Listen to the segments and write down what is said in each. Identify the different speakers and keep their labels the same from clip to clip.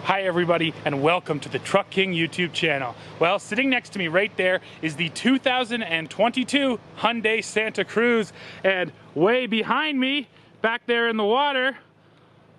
Speaker 1: Hi everybody, and welcome to the Truck King YouTube channel. Well, sitting next to me right there is the 2022 Hyundai Santa Cruz, and way behind me, back there in the water,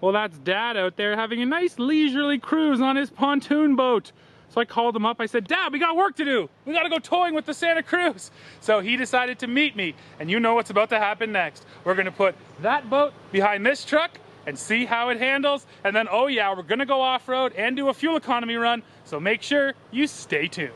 Speaker 1: well, that's Dad out there having a nice leisurely cruise on his pontoon boat. So I called him up, I said, Dad, we got work to do. We gotta go towing with the Santa Cruz. So he decided to meet me, and you know what's about to happen next. We're gonna put that boat behind this truck and see how it handles, and then, oh yeah, we're gonna go off-road and do a fuel economy run, so make sure you stay tuned.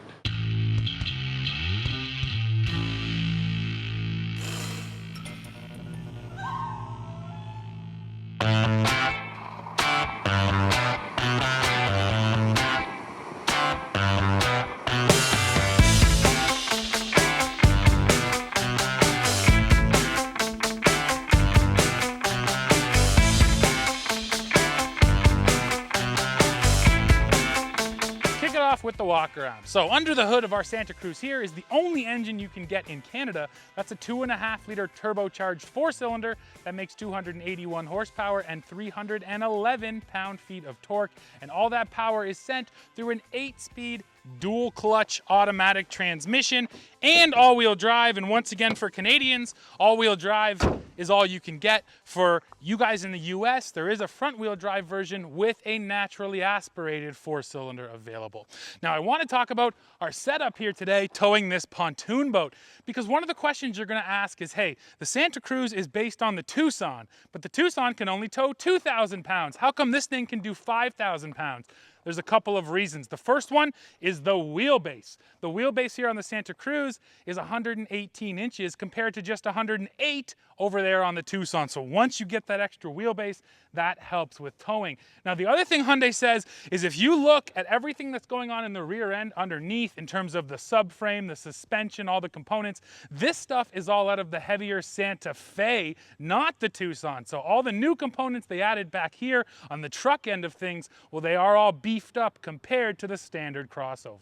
Speaker 1: With the walk around. So under the hood of our Santa Cruz here is the only engine you can get in Canada. That's a 2.5 liter turbocharged 4-cylinder that makes 281 horsepower and 311 pound-feet of torque. And all that power is sent through an 8-speed dual clutch automatic transmission and all-wheel drive. And once again, for Canadians, all-wheel drive is all you can get. For you guys in the US, there is a front-wheel drive version with a naturally aspirated 4-cylinder available. Now, I want to talk about our setup here today, towing this pontoon boat, because one of the questions you're going to ask is, hey, the Santa Cruz is based on the Tucson, but the Tucson can only tow 2,000 pounds. How come this thing can do 5,000 pounds? There's a couple of reasons. The first one is the wheelbase. The wheelbase here on the Santa Cruz is 118 inches compared to just 108 over there on the Tucson. So once you get that extra wheelbase, that helps with towing. Now, the other thing Hyundai says is if you look at everything that's going on in the rear end underneath in terms of the subframe, the suspension, all the components, this stuff is all out of the heavier Santa Fe, not the Tucson. So all the new components they added back here on the truck end of things, well, they are all beefed up compared to the standard crossover.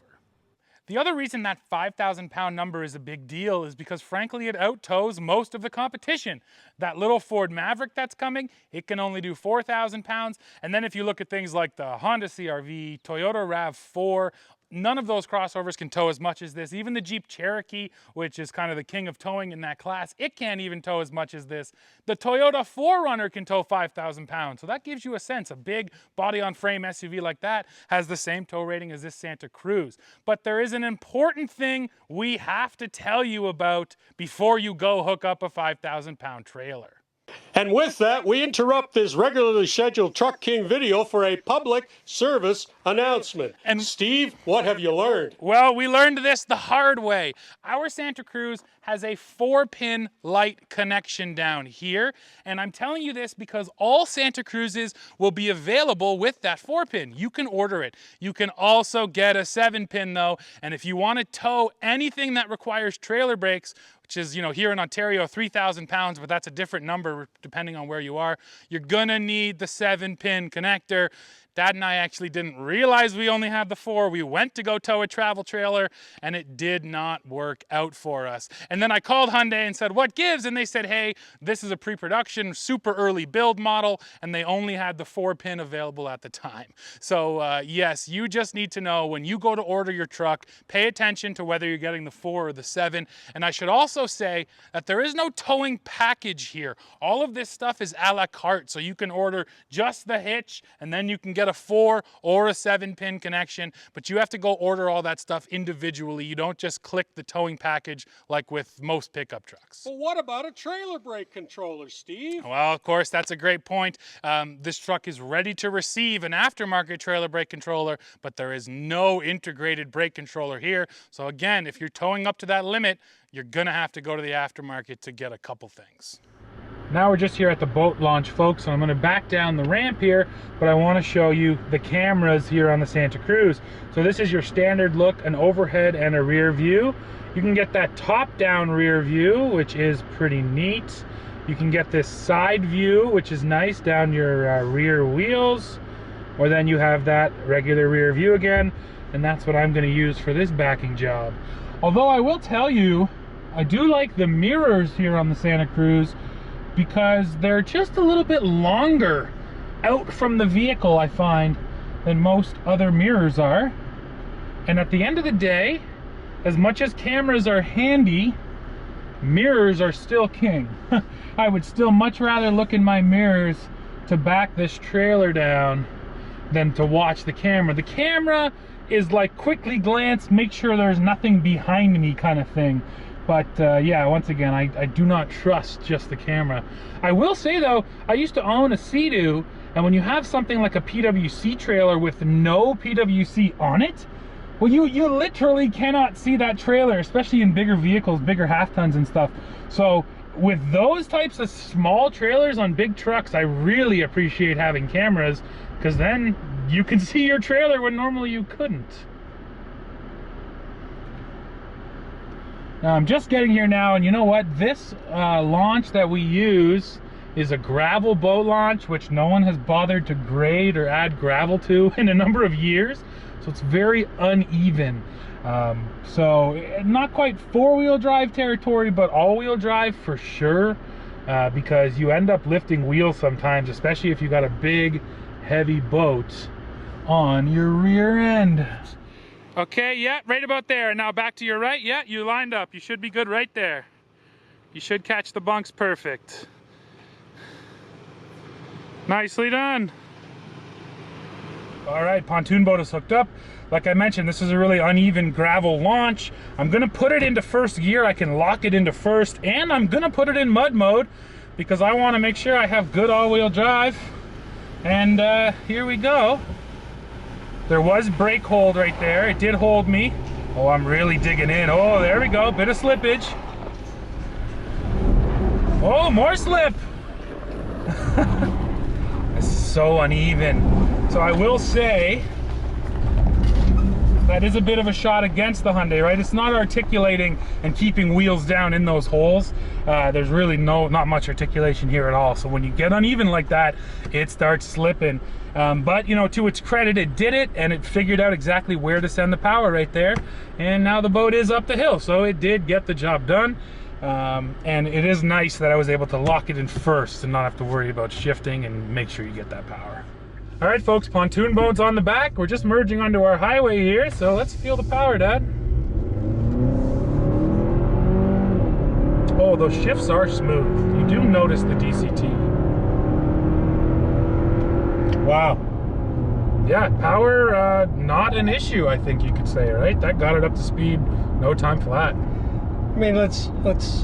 Speaker 1: The other reason that 5,000 pound number is a big deal is because, frankly, it out-tows most of the competition. That little Ford Maverick that's coming, it can only do 4,000 pounds. And then if you look at things like the Honda CR-V, Toyota RAV4, none of those crossovers can tow as much as this. Even the Jeep Cherokee, which is kind of the king of towing in that class, it can't even tow as much as this. The Toyota 4Runner can tow 5,000 pounds. So that gives you a sense. A big body-on-frame SUV like that has the same tow rating as this Santa Cruz. But there is an important thing we have to tell you about before you go hook up a 5,000 pound trailer.
Speaker 2: And with that, we interrupt this regularly scheduled Truck King video for a public service announcement. And Steve, what have you learned?
Speaker 1: Well, we learned this the hard way. Our Santa Cruz has a 4-pin light connection down here. And I'm telling you this because all Santa Cruzes will be available with that 4-pin. You can order it. You can also get a 7-pin though. And if you want to tow anything that requires trailer brakes, which is, you know, here in Ontario, 3,000 pounds, but that's a different number depending on where you are, you're gonna need the 7-pin connector. Dad and I actually didn't realize we only had the 4. We went to go tow a travel trailer and it did not work out for us. And then I called Hyundai and said, what gives? And they said, hey, this is a pre-production, super early build model, and they only had the 4-pin available at the time. So yes, you just need to know when you go to order your truck, pay attention to whether you're getting the 4 or the 7. And I should also say that there is no towing package here. All of this stuff is a la carte, so you can order just the hitch and then you can get a 4 or a 7-pin connection, but you have to go order all that stuff individually. You don't just click the towing package like with most pickup trucks.
Speaker 2: Well, what about a trailer brake controller, Steve?
Speaker 1: Well, of course, that's a great point. This truck is ready to receive an aftermarket trailer brake controller, but there is no integrated brake controller here. So again, if you're towing up to that limit, you're gonna have to go to the aftermarket to get a couple things. Now we're just here at the boat launch, folks, and I'm going to back down the ramp here, but I want to show you the cameras here on the Santa Cruz. So this is your standard look, an overhead and a rear view. You can get that top-down rear view, which is pretty neat. You can get this side view, which is nice, down your rear wheels, or then you have that regular rear view again, and that's what I'm going to use for this backing job. Although I will tell you, I do like the mirrors here on the Santa Cruz, because they're just a little bit longer out from the vehicle, I find, than most other mirrors are. And at the end of the day, as much as cameras are handy, mirrors are still king. I would still much rather look in my mirrors to back this trailer down than to watch the camera. The camera is like quickly glance, make sure there's nothing behind me kind of thing. But yeah, once again, I do not trust just the camera. I will say though, I used to own a Sea-Doo, and when you have something like a PWC trailer with no PWC on it, well, you literally cannot see that trailer, especially in bigger vehicles, bigger half tons and stuff. So with those types of small trailers on big trucks, I really appreciate having cameras, because then you can see your trailer when normally you couldn't. Now I'm just getting here now, and you know what? This launch that we use is a gravel boat launch, which no one has bothered to grade or add gravel to in a number of years. So it's very uneven. So not quite four-wheel drive territory, but all-wheel drive for sure, because you end up lifting wheels sometimes, especially if you got a big, heavy boat on your rear end. Okay, yeah, right about there. Now back to your right. Yeah, you lined up. You should be good right there. You should catch the bunks perfect. Nicely done. All right, pontoon boat is hooked up. Like I mentioned, this is a really uneven gravel launch. I'm gonna put it into first gear. I can lock it into first, and I'm gonna put it in mud mode because I wanna make sure I have good all-wheel drive. And here we go. There was brake hold right there. It did hold me. Oh, I'm really digging in. Oh, there we go, bit of slippage. Oh, more slip. This is so uneven. So I will say, that is a bit of a shot against the Hyundai, right? It's not articulating and keeping wheels down in those holes. There's really not much articulation here at all. So when you get uneven like that, it starts slipping. But you know, to its credit, it did it, and it figured out exactly where to send the power right there. And now the boat is up the hill, so it did get the job done. And it is nice that I was able to lock it in first and not have to worry about shifting and make sure you get that power. All right, folks, pontoon boat's on the back. We're just merging onto our highway here, so let's feel the power, Dad. Oh, those shifts are smooth. You do notice the DCT. Wow. Yeah, power, not an issue, I think you could say, right? That got it up to speed, no time flat.
Speaker 2: I mean, let's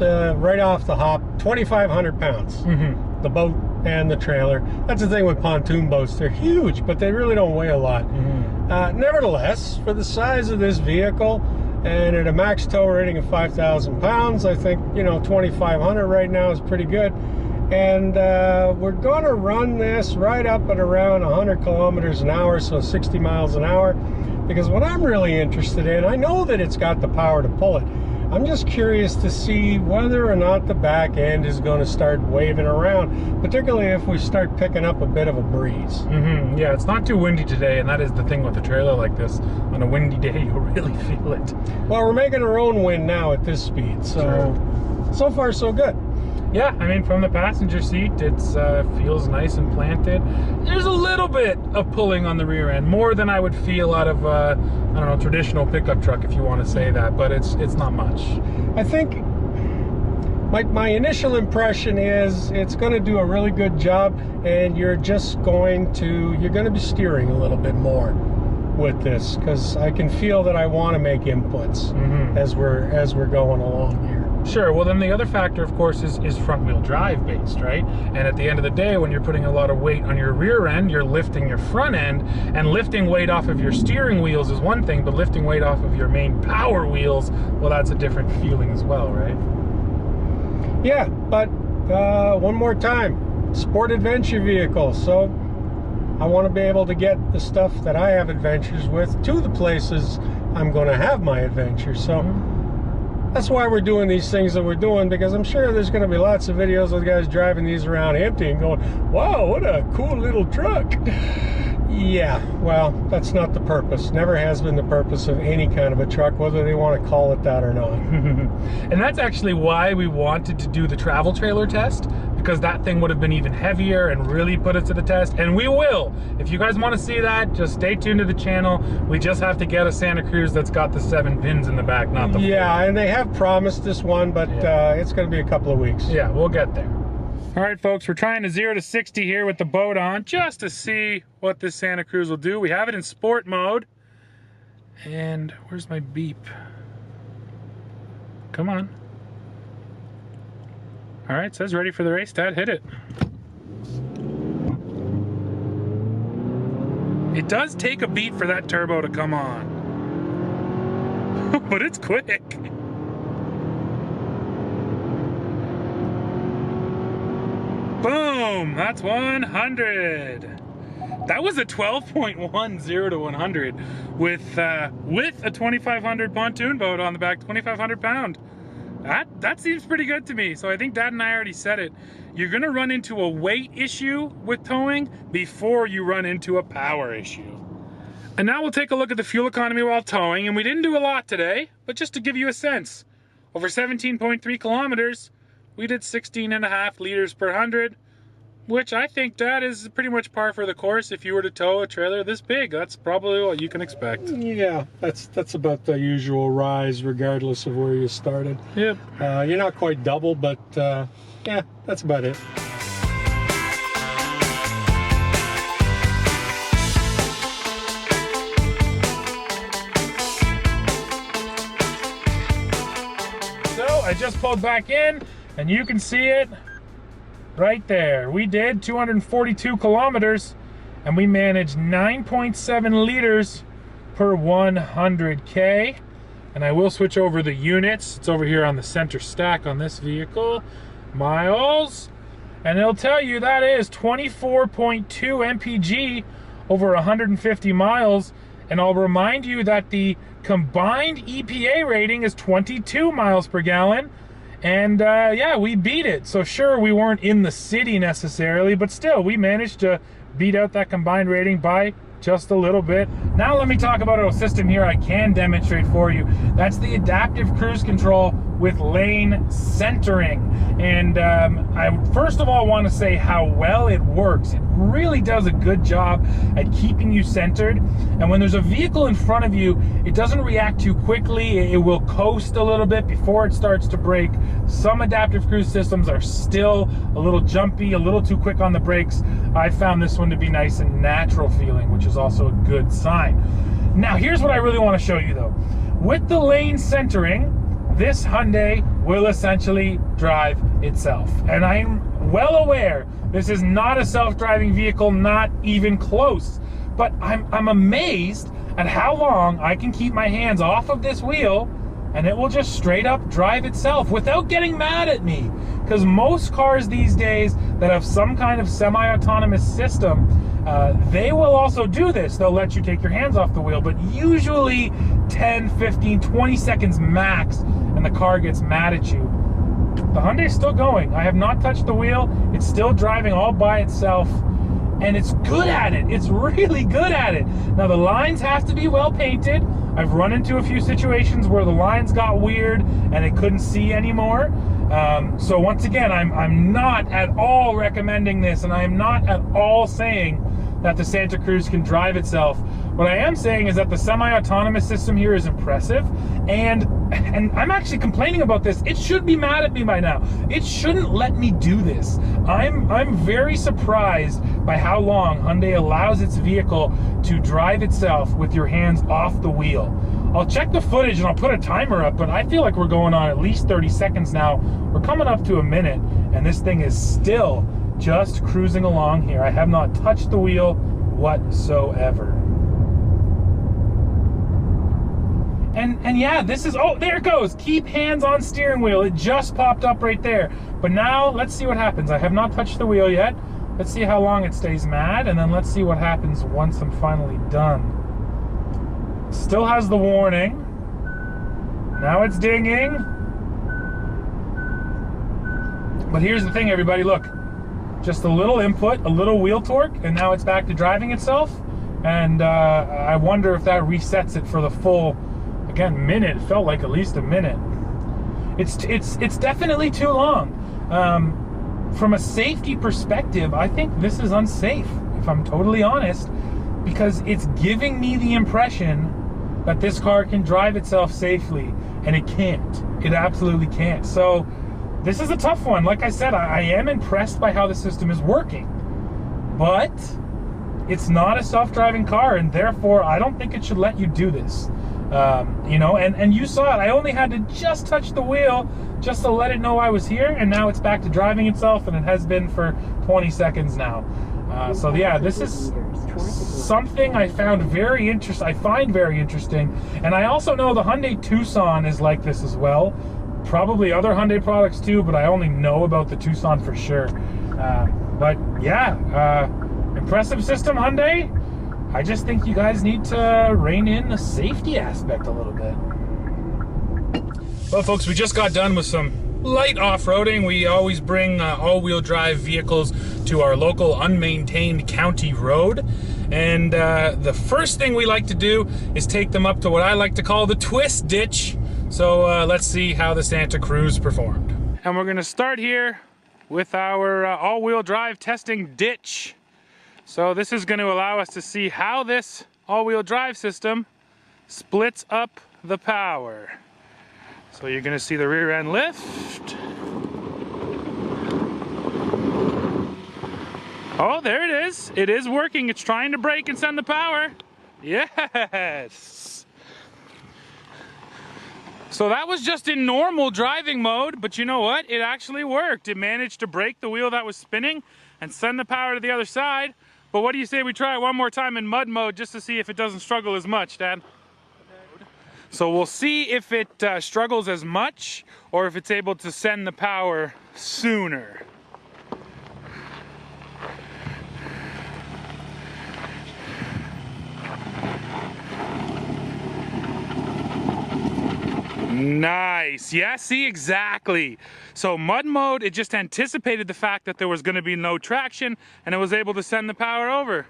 Speaker 2: right off the hop, 2,500 pounds. Mm-hmm. The boat and the trailer. That's the thing with pontoon boats. They're huge, but they really don't weigh a lot. Mm-hmm. Nevertheless, for the size of this vehicle and at a max tow rating of 5,000 pounds, I think, you know, 2,500 right now is pretty good. And we're going to run this right up at around 100 kilometers an hour, so 60 miles an hour, because what I'm really interested in, I know that it's got the power to pull it. I'm just curious to see whether or not the back end is going to start waving around, particularly if we start picking up a bit of a breeze. Mm-hmm.
Speaker 1: Yeah, it's not too windy today, and that is the thing with a trailer like this. On a windy day, you'll really feel it.
Speaker 2: Well, we're making our own wind now at this speed, so sure. So far so good.
Speaker 1: Yeah, I mean, from the passenger seat, it feels nice and planted. There's a little bit of pulling on the rear end, more than I would feel out of, I don't know, traditional pickup truck, if you want to say that, but it's not much.
Speaker 2: I think my initial impression is it's going to do a really good job, and you're going to be steering a little bit more with this, because I can feel that I want to make inputs as we're going along here.
Speaker 1: Sure. Well, then the other factor, of course, is front-wheel drive based, right? And at the end of the day, when you're putting a lot of weight on your rear end, you're lifting your front end, and lifting weight off of your steering wheels is one thing, but lifting weight off of your main power wheels, well, that's a different feeling as well, right?
Speaker 2: Yeah, but one more time, sport adventure vehicle. So I want to be able to get the stuff that I have adventures with to the places I'm going to have my adventures. So that's why we're doing these things that we're doing, because I'm sure there's going to be lots of videos of guys driving these around empty and going, wow, what a cool little truck. Yeah, well, that's not the purpose. Never has been the purpose of any kind of a truck, whether they want to call it that or not.
Speaker 1: And that's actually why we wanted to do the travel trailer test, because that thing would have been even heavier and really put it to the test, and we will. If you guys want to see that, just stay tuned to the channel. We just have to get a Santa Cruz that's got the 7 pins in the back, not the 4.
Speaker 2: Yeah, and they have promised this one, but it's going to be a couple of weeks.
Speaker 1: Yeah, we'll get there. All right, folks, we're trying to 0 to 60 here with the boat on, just to see what this Santa Cruz will do. We have it in sport mode. And where's my beep? Come on. All right, says ready for the race. Dad, hit it. It does take a beat for that turbo to come on. But it's quick. Boom, that's 100. That was a 12.1 0 to 100 with a 2,500 pontoon boat on the back, 2,500 pound. That seems pretty good to me. So I think Dad and I already said it. You're gonna run into a weight issue with towing before you run into a power issue. And now we'll take a look at the fuel economy while towing, and we didn't do a lot today, but just to give you a sense, over 17.3 kilometers, we did 16.5 liters per 100, which I think that is pretty much par for the course. If you were to tow a trailer this big, that's probably what you can expect.
Speaker 2: Yeah, that's about the usual rise, regardless of where you started.
Speaker 1: Yep.
Speaker 2: You're not quite double, but yeah, that's about it.
Speaker 1: So I just pulled back in, and you can see it right there. We did 242 kilometers, and we managed 9.7 liters per 100K. And I will switch over the units. It's over here on the center stack on this vehicle. Miles. And it'll tell you that is 24.2 MPG over 150 miles. And I'll remind you that the combined EPA rating is 22 miles per gallon. And yeah, we beat it. So sure, we weren't in the city necessarily, but still, we managed to beat out that combined rating by just a little bit. Now let me talk about a system here I can demonstrate for you. That's the adaptive cruise control with lane centering. And I first of all want to say how well it works. It really does a good job at keeping you centered. And when there's a vehicle in front of you, it doesn't react too quickly. It will coast a little bit before it starts to brake. Some adaptive cruise systems are still a little jumpy, a little too quick on the brakes. I found this one to be nice and natural feeling, which is also a good sign. Now here's what I really want to show you though. With the lane centering, this Hyundai will essentially drive itself. And I'm well aware this is not a self-driving vehicle, not even close. But I'm amazed at how long I can keep my hands off of this wheel and it will just straight up drive itself without getting mad at me. Because most cars these days that have some kind of semi-autonomous system, they will also do this. They'll let you take your hands off the wheel, but usually 10, 15, 20 seconds max, and the car gets mad at you. The Hyundai's still going. I have not touched the wheel. It's still driving all by itself, and it's good at it. It's really good at it. Now the lines have to be well painted. I've run into a few situations where the lines got weird and it couldn't see anymore. So once again, I'm not at all recommending this, and I am not at all saying that the Santa Cruz can drive itself. What I am saying is that the semi-autonomous system here is impressive, and I'm actually complaining about this. It should be mad at me by now. It shouldn't let me do this. I'm very surprised by how long Hyundai allows its vehicle to drive itself with your hands off the wheel. I'll check the footage and I'll put a timer up, but I feel like we're going on at least 30 seconds now. We're coming up to a minute, and this thing is still just cruising along here. I have not touched the wheel whatsoever. And yeah, this is, oh, there it goes. Keep hands on steering wheel. It just popped up right there. But now let's see what happens. I have not touched the wheel yet. Let's see how long it stays mad, and then let's see what happens once I'm finally done. Still has the warning. Now it's dinging. But here's the thing, everybody, look. Just a little input, a little wheel torque, and now it's back to driving itself. And I wonder if that resets it for the full, again, minute. It felt like at least a minute. It's definitely too long. from a safety perspective, I think this is unsafe, if I'm totally honest, because it's giving me the impression that this car can drive itself safely, and it can't. It absolutely can't. So this is a tough one. Like I said, I am impressed by how the system is working, but it's not a self-driving car, and therefore I don't think it should let you do this. You know, and you saw it. I only had to just touch the wheel just to let it know I was here, and now it's back to driving itself, and it has been for 20 seconds now. So yeah, this is something I found very interesting. I find very interesting, and I also know the Hyundai Tucson is like this as well. Probably other Hyundai products too, but I only know about the Tucson for sure. But yeah, impressive system, Hyundai. I just think you guys need to rein in the safety aspect a little bit. Well, folks, we just got done with some light off-roading. We always bring all-wheel drive vehicles to our local unmaintained county road. And the first thing we like to do is take them up to what I like to call the twist ditch. So let's see how the Santa Cruz performed. And we're gonna start here with our all-wheel drive testing ditch. So this is gonna allow us to see how this all-wheel drive system splits up the power. So you're gonna see the rear end lift. Oh, there it is. It is working. It's trying to brake and send the power. Yes. So that was just in normal driving mode, but you know what? It actually worked. It managed to brake the wheel that was spinning and send the power to the other side. But what do you say we try it one more time in mud mode just to see if it doesn't struggle as much, Dad? So we'll see if it struggles as much or if it's able to send the power sooner. Nice. Yeah, see, exactly. So mud mode, it just anticipated the fact that there was going to be no traction, and it was able to send the power over.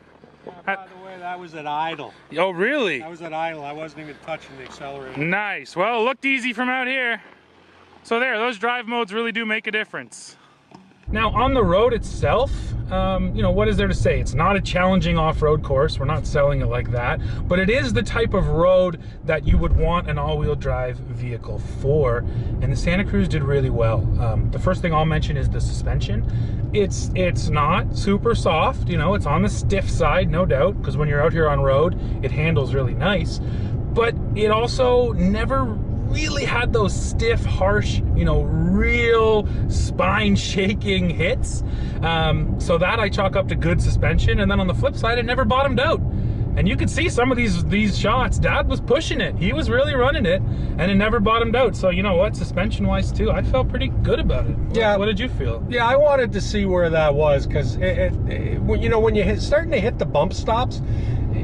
Speaker 2: Yeah, by the way, that was at idle.
Speaker 1: Oh, really?
Speaker 2: That was at idle. I wasn't even touching the accelerator.
Speaker 1: Nice. Well, it looked easy from out here. So there, those drive modes really do make a difference. Now, on the road itself, you know, what is there to say? It's not a challenging off-road course. We're not selling it like that. But it is the type of road that you would want an all-wheel drive vehicle for. And the Santa Cruz did really well. The first thing I'll mention is the suspension. It's not super soft. You know, it's on the stiff side, no doubt, because when you're out here on road, it handles really nice. But it also never really had those stiff, harsh, you know, real spine-shaking hits. So that I chalk up to good suspension. And then on the flip side, it never bottomed out. And you could see some of these shots, Dad was pushing it. He was really running it, and it never bottomed out. So you know what, suspension-wise too, I felt pretty good about it.
Speaker 2: Yeah.
Speaker 1: What did you feel? Yeah,
Speaker 2: I wanted to see where that was, because you know, when you're starting to hit the bump stops,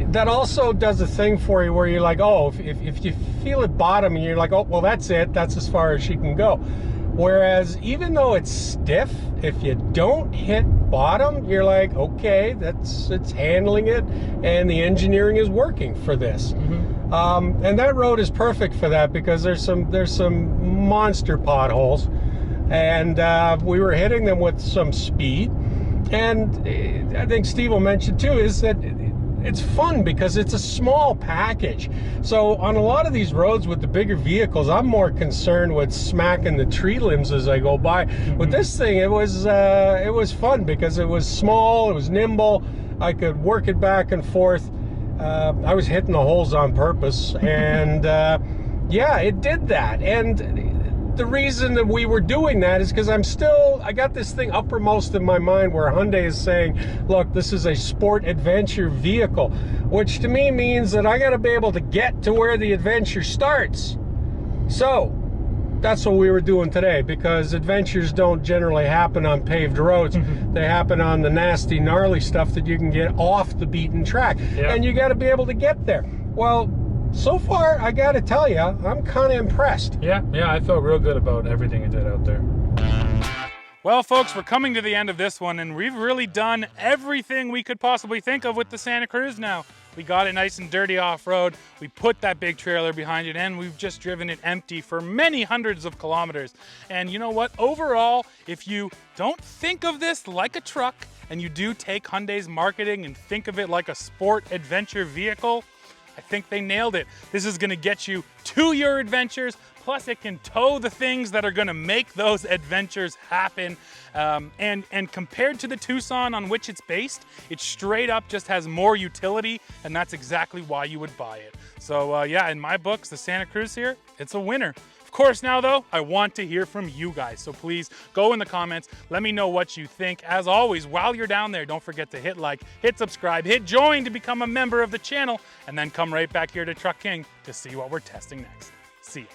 Speaker 2: that also does a thing for you where you're like, oh, if you feel it bottom and you're like, oh, well, that's it. That's as far as she can go. Whereas even though it's stiff, if you don't hit bottom, you're like, okay, it's handling it, and the engineering is working for this. Mm-hmm. And that road is perfect for that, because there's some monster potholes, and we were hitting them with some speed. And I think Steve will mention too is that it's fun because it's a small package. So on a lot of these roads with the bigger vehicles, I'm more concerned with smacking the tree limbs as I go by. Mm-hmm. With this thing, it was fun because it was small, it was nimble. I could work it back and forth. I was hitting the holes on purpose, and yeah, it did that. And the reason that we were doing that is because I got this thing uppermost in my mind where Hyundai is saying, look, this is a sport adventure vehicle, which to me means that I got to be able to get to where the adventure starts. So that's what we were doing today, because adventures don't generally happen on paved roads. Mm-hmm. They happen on the nasty, gnarly stuff that you can get off the beaten track. Yep. And you got to be able to get there. Well, so far, I gotta tell you, I'm kind of impressed. Yeah, I felt real good about everything it did out there. Well, folks, we're coming to the end of this one, and we've really done everything we could possibly think of with the Santa Cruz now.
Speaker 1: We got it nice and dirty off-road. We put that big trailer behind it, and we've just driven it empty for many hundreds of kilometers. And you know what? Overall, if you don't think of this like a truck, and you do take Hyundai's marketing and think of it like a sport adventure vehicle, I think they nailed it. This is gonna get you to your adventures, plus it can tow the things that are gonna make those adventures happen. And compared to the Tucson on which it's based, it straight up just has more utility, and that's exactly why you would buy it. So yeah, in my books, the Santa Cruz here, it's a winner. Of course, now though, I want to hear from you guys. So please go in the comments, let me know what you think. As always, while you're down there, don't forget to hit like, hit subscribe, hit join to become a member of the channel, and then come right back here to Truck King to see what we're testing next. See ya.